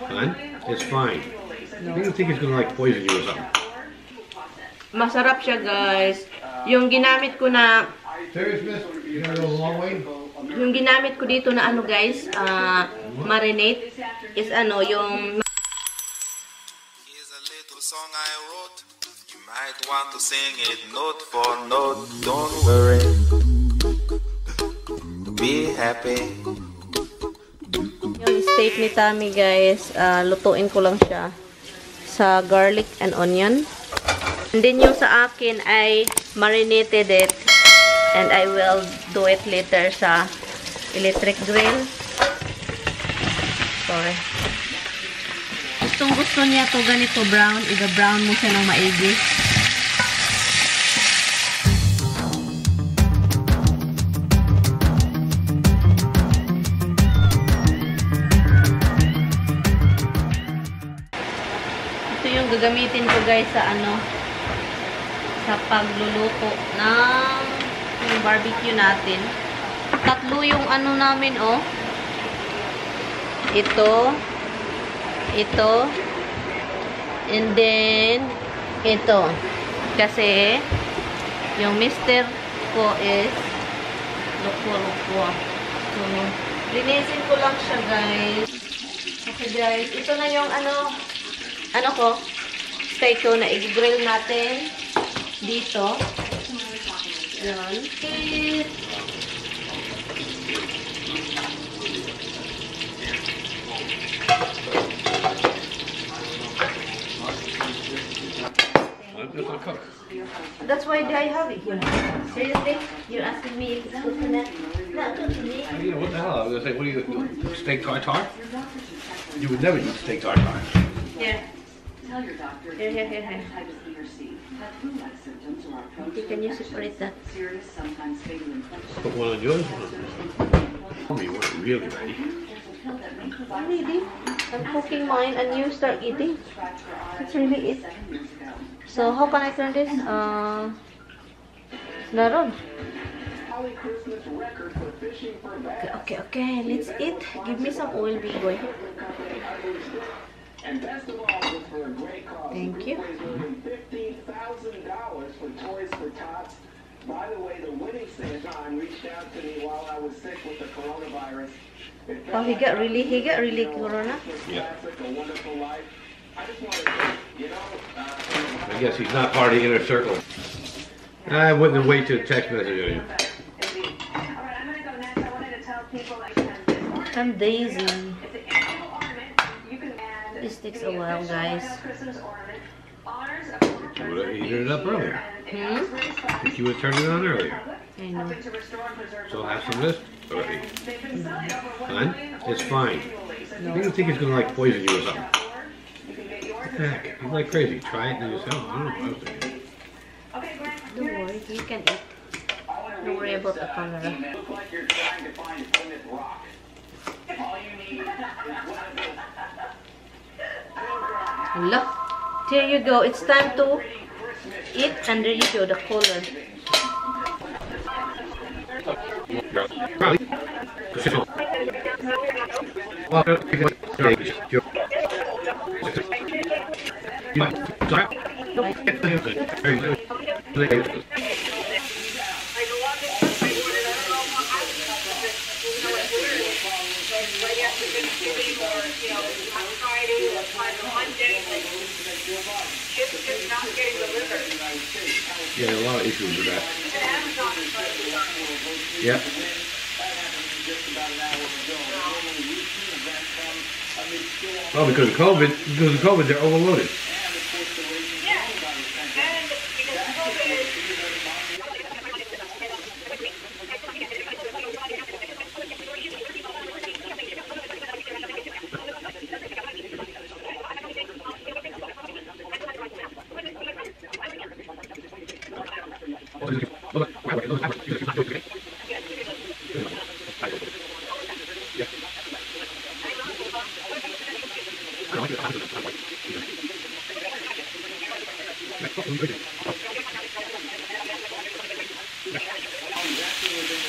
Hun, it's fine. I don't think it's gonna like poison you or something. Masarap siya, guys. Yung ginamit ko na... Serious, miss? You gotta go a long way? Yung ginamit ko dito na ano, guys, marinate, is ano, yung... Here's a little song I wrote. You might want to sing it note for note. Don't worry. Be happy. Yung steak ni Tammy, guys, lutuin ko lang siya sa garlic and onion. And then yung sa akin ay marinated it. And I will do it later sa electric grill. Sorry. Gustong gusto niya to ganito brown. Iba-brown mo siya ng maigi. Ito yung gagamitin ko, guys, sa ano, sa pagluluto ng yung barbecue natin. Tatlo yung ano namin, oh. Ito, and then ito. Kasi yung mister ko is lukwa. So, linisin ko lang siya, guys. Okay, guys. Ito na yung ano ko, steak ko na i-grill natin dito. Yan. Okay. That's why I have it here. Seriously? You're asking me if it's good for that? Not good for me. Yeah, what the hell? I was gonna say, what do you do? Steak tartare? You would never eat steak tartare. Here. Tell your doctor Here. hepatitis B or C have flu-like symptoms or are prone to Can you separate that? serious, sometimes fatal infection. Put one on yours. Tell me you weren't really ready. I'm ready. I'm cooking mine and you start eating. That's really it. So how can I turn this? Naron. Okay. Let's eat. Give me some oil, big boy. Thank you. By the way, the winning John reached out to me while I was sick with the coronavirus. Oh, he got really corona. Yeah. A wonderful life. I just want to say, you know, I guess he's not part of the inner circle. I wouldn't wait to text message you. I'm Daisy. This takes a while, guys. You would have heated it up earlier. If you would have turned it on earlier. I know. So have some of this. Already. Hun, it's fine. I don't think it's gonna like poison you or something. What the heck? You're like crazy. Try it and yourself. I don't know what I was thinking. Don't worry, you can eat. Don't worry about the camera. look like you're trying to find a Plymouth Rock. All you need is one of those. Look, there you go. It's time to eat, and there you go, the color. Yeah, a lot of issues with that. Yeah. Well, because of COVID, they're overloaded.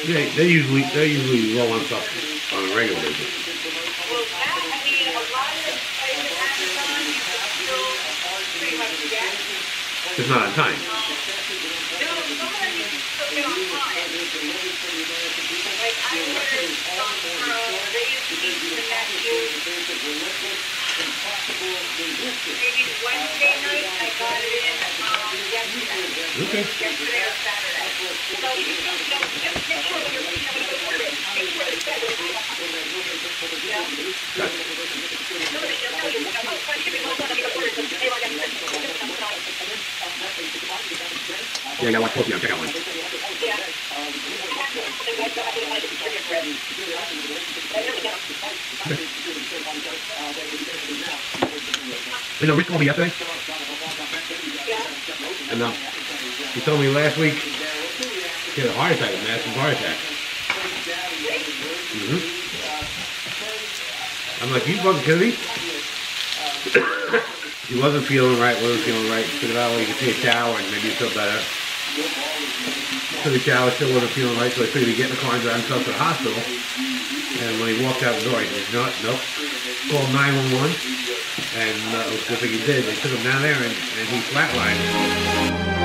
Yeah, they usually roll on stuff on a regular basis. Well, that, I mean, a lot of Just not on time. Okay. Yeah, I got watch both of you. Check out one. You know, Rich called me yesterday. And he told me last week he had a heart attack, a massive heart attack. I'm like, you fucking kidding me? He wasn't feeling right, Took it out, he could take a shower and maybe he'd feel better. Took a shower, still wasn't feeling right, so I figured he'd get in the car and drive himself to the hospital. And when he walked out the door, he said, nope. Called 911, and it was a good thing he did. They took him down there and he flatlined.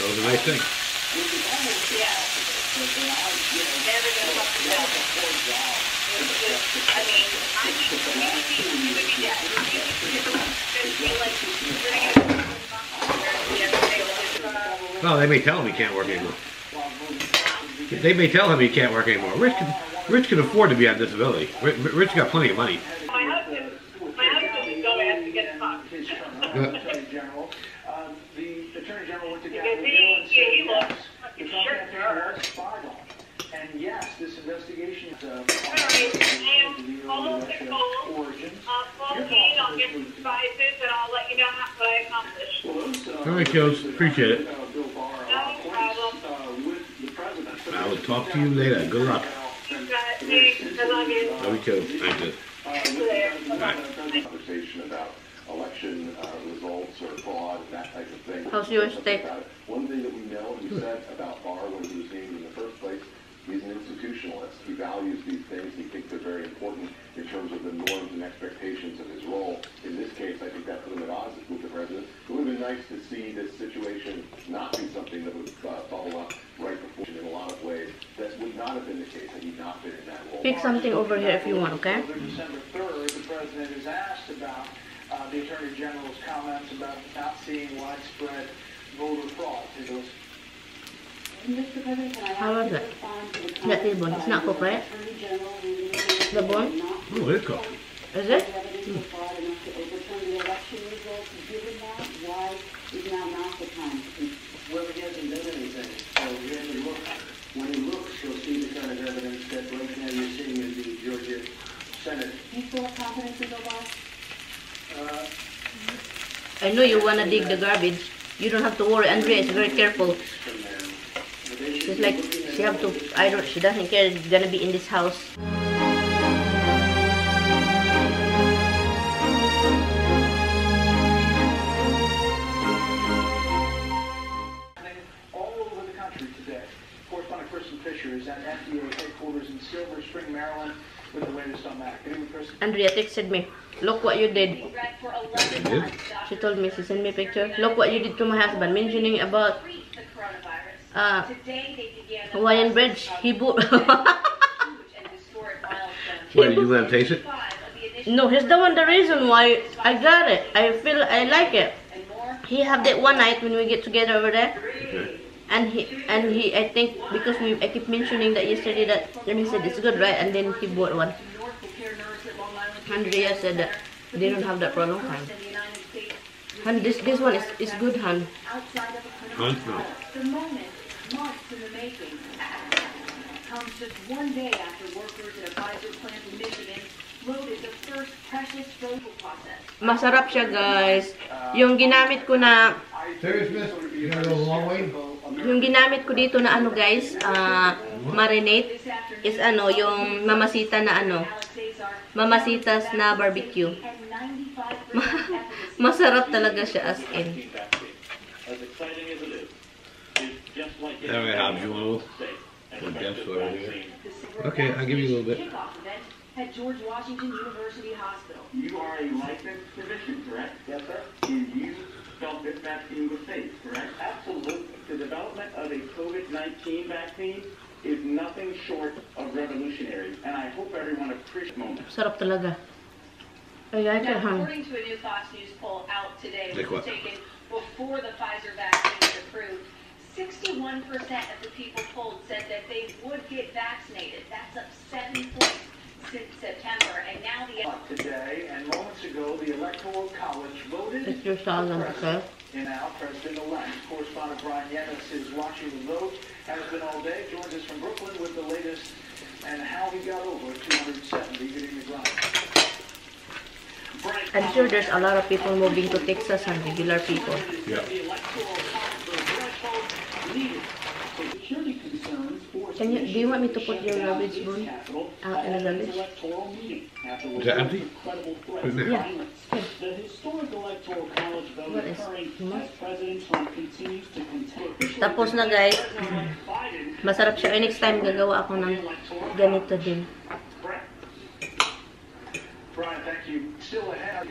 So it was a nice thing. Well, they may tell him he can't work anymore. They may tell him he can't work anymore. Rich can afford to be on disability. Rich got plenty of money. My husband would go ask to get fucked. The Attorney General went to Because he looks like a shirt girl. And yes, this investigation is I'll get some spices and I'll let you know what I accomplished. All right, Joes. Appreciate it. No problem. I will talk to you later. Good luck. You got it. I love you. Love you too. Thank you. Conversation about election results or fraud, that type of thing. How's your steak? One thing that we know, and we said about Barr when he was named in the first place, he's an institutionalist. He values these things. He thinks they're very important in terms of the norms and expectations of his role. In this case, I think that put him at odds with the president. It would have been nice to see this situation not be something that would bubble up right before in a lot of ways. That would not have been the case had he not been in that role. Pick something over here if you want, okay? December 3rd, the president is asked about the Attorney General's comments about not seeing widespread voter fraud. He goes, Mr. President, can I How was it? That is bone. It's not cooked, right? The bone? Oh, it is cooked. Is it? well, he hasn't done anything. So he hasn't looked. When he looks, he'll see the kind of evidence that right now you're seeing in the Georgia Senate. You still have confidence in Obama? I know you wanna dig the garbage. You don't have to worry. Andrea is very careful. She's like, she doesn't care it's gonna be in this house. All over the country today. Correspondent Kristen Fisher is at FDA headquarters in Silver Spring, Maryland, with the latest on that. Good evening, Kristen. Andrea texted me. Look what you did. She told me, she sent me a picture. Look what you did to my husband, mentioning about Hawaiian bread. He bought. Why, did you let him taste it? No, he's the reason why I got it. I like it. He had that one night when we get together over there. Okay. And he, I think, because I keep mentioning that yesterday that, and he said it's good, right? And then he bought one. Andrea said that they don't have that for a long time. And this one is good, hun. Huh? No. The moment, months in the making, comes just one day after workers at a Pfizer plant in Michigan loaded the first precious disposal process. Masarap siya, guys. Yung ginamit ko na Serious, miss? You gotta go a long way? Yung ginamit ko dito na ano guys, marinate is ano, yung mamasita na ano, mamasitas na barbecue. Masarap talaga siya as in. There we have you. Okay, I'll give you a little bit. At George Washington University Hospital. You are a licensed physician, correct? Yes, sir. And you felt this vaccine was safe, correct? Absolutely. The development of a COVID-19 vaccine is nothing short of revolutionary, and I hope everyone appreciates the moment. Sarap talaga. Ay, ay, Now, hang. according to a new Fox News poll out today, which Like was what? taken before the Pfizer vaccine was approved, 61% of the people polled said that they would get vaccinated. That's up 7 points since September, and now the Today, and moments ago, the Electoral College voted It's your salad, okay? and now President-elect. Correspondent Maryann is watching the vote. Has been all day. Joins us from Brooklyn with the latest and how he got over 270. Good evening, Brian. I'm sure there's a lot of people moving to Texas and regular people. Yeah. Do you want me to put your garbage spoon out in the garbage? Is that empty? Put it in there. Yeah. The historic electoral college vote What is occurring it? as President Trump continues to contest. Tapos na guys. Masarap siya. Ay, next time gagawa ako ng ganito din. Brian, thank you. Still ahead.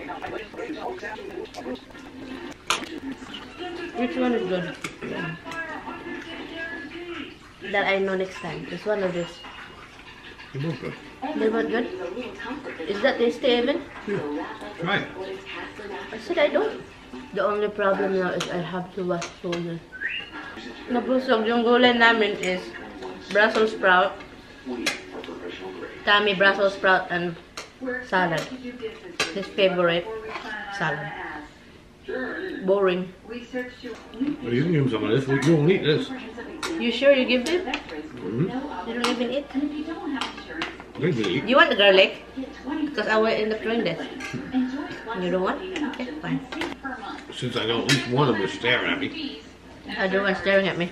Which one is good? That I know next time. This one or this? They're both good. They both good? Is that tasty even? Try it. I said I don't. The only problem now is I have to wash shoulder. Nabusog yung gulay namin is Brussels sprout, Tammy Brussels sprout, and salad. His favorite salad. Boring. Well, you can give him some of this. You won't eat this. You sure you give him? Mm-hmm. You don't even eat? You can eat. You want the garlic? Because I will end up doing this. You don't want? Okay, fine. Since I know at least one of them is staring at me. Other one staring at me.